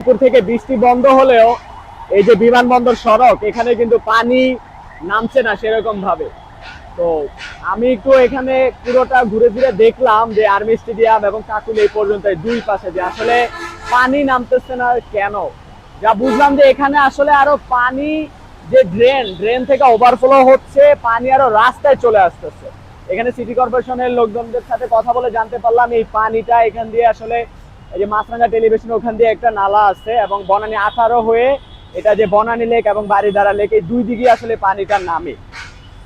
দুপুর থেকে বৃষ্টি বন্ধ হলেও এই যে বিমানবন্দর সড়ক এখানে কিন্তু পানি নামছে না সেরকম ভাবে। তো আমি একটু এখানে পুরোটা ঘুরে ফিরে দেখলাম যে আর্মি স্টেডিয়াম এবং কাকুল এই পর্যন্ত দুই পাশে যে আসলে পানি নামতেছে না কেন। যা বুঝলাম যে এখানে আসলে আরো পানি যে ড্রেন থেকে ওভারফ্লো হচ্ছে, পানি আরো রাস্তায় চলে আসতেছে। এখানে সিটি কর্পোরেশনের লোকজনদের সাথে কথা বলে জানতে পারলাম এই পানিটা এখান দিয়ে আসলে এই যে মাছরাঙ্গা টেলিভিশন ওখান দিয়ে একটা নালা আছে এবং বনানী 18 হয়ে এটা যে বনানী লেক এবং বাড়িধারা লেক এই দুই দিকে আসলে পানিটা নামে।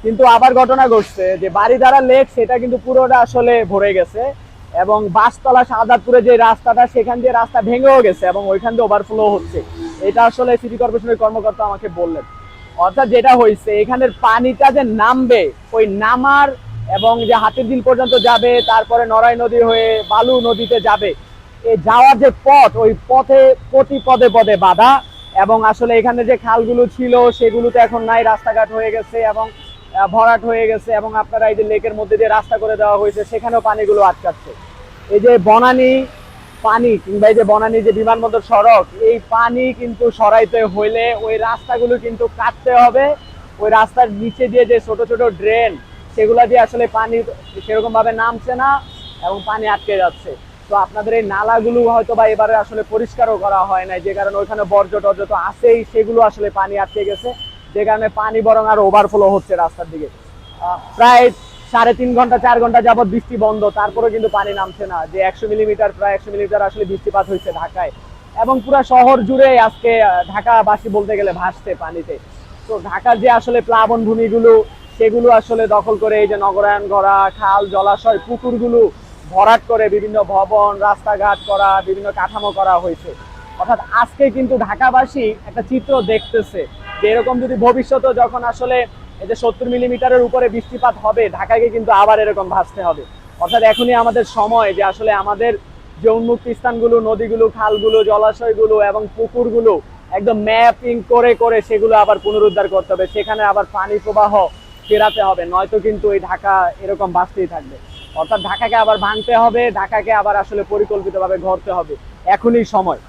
কিন্তু আবার ঘটনা ঘটছে যে বাড়িধারা লেক সেটা কিন্তু পুরোটা আসলে ভরে গেছে এবং বাসতলা সাদাতপুরে যে রাস্তাটা সেখান দিয়ে রাস্তা ভেঙেও গেছে এবং ওইখান দিয়ে ওভারফ্লো হচ্ছে। এটা আসলে সিটি কর্পোরেশনের কর্মকর্তা আমাকে বললেন। অর্থাৎ যেটা হয়েছে এখানের পানিটা যে নামবে ওই নামার এবং যে হাতিরঝিল পর্যন্ত যাবে, তারপরে নড়াই নদী হয়ে বালু নদীতে যাবে, এই যাওয়ার যে পথ ওই পথে প্রতি পদে পদে বাধা এবং আসলে এখানে যে খালগুলো ছিল সেগুলোতে এখন নাই, রাস্তাঘাট হয়ে গেছে এবং ভরাট হয়ে গেছে এবং আপনারা এই যে লেকের মধ্যে দিয়ে রাস্তা করে দেওয়া হয়েছে সেখানেও পানিগুলো আটকাচ্ছে। এই যে বনানী পানি কিংবা এই যে বনানী যে বিমানবন্দর সড়ক এই পানি কিন্তু সরাইতে হইলে ওই রাস্তাগুলো কিন্তু কাটতে হবে। ওই রাস্তার নিচে দিয়ে যে ছোট ছোট ড্রেন সেগুলা দিয়ে আসলে পানি সেরকম ভাবে নামছে না এবং পানি আটকে যাচ্ছে। তো আপনাদের এই নালাগুলো হয়তো বা এবারে আসলে পরিষ্কারও করা হয় নাই, যে কারণে ওইখানে বর্জ্য টর্জ্য তো আছেই, সেগুলো আসলে পানি আটকে গেছে, যে কারণে পানি বরং আরো ওভারফ্লো হচ্ছে রাস্তার দিকে। প্রায় 3.5 ঘন্টা 4 ঘন্টা যাবত বৃষ্টি বন্ধ, তারপরে কিন্তু পানি নামছে না। যে 100 মিলিমিটার প্রায় 100 মিলিমিটার আসলে বৃষ্টিপাত হয়েছে ঢাকায় এবং পুরো শহর জুড়ে আজকে ঢাকাবাসী বলতে গেলে ভাসছে পানিতে। তো ঢাকার যে আসলে প্লাবন ভূমিগুলো সেগুলো আসলে দখল করে এই যে নগরায়ণ করা, খাল জলাশয় পুকুরগুলো ভরাট করে বিভিন্ন ভবন রাস্তাঘাট করা, বিভিন্ন কাঠামো করা হয়েছে। অর্থাৎ আজকে কিন্তু ঢাকাবাসী একটা চিত্র দেখতেছে যে এরকম যদি ভবিষ্যতে যখন আসলে এই যে 70 মিলিমিটারের উপরে বৃষ্টিপাত হবে ঢাকাকে কিন্তু আবার এরকম ভাসতে হবে। অর্থাৎ এখনই আমাদের সময় যে আসলে আমাদের যে উন্মুক্ত স্থানগুলো, নদীগুলো, খালগুলো, জলাশয়গুলো এবং পুকুরগুলো একদম ম্যাপিং করে করে সেগুলো আবার পুনরুদ্ধার করতে হবে, সেখানে আবার পানি প্রবাহ ফেরাতে হবে, নয়তো কিন্তু এই ঢাকা এরকম ভাসতেই থাকবে। অর্থাৎ ঢাকাকে আবার ভাঙতে হবে, ঢাকাকে আবার আসলে পরিকল্পিতভাবে গড়তে হবে, এখনই সময়।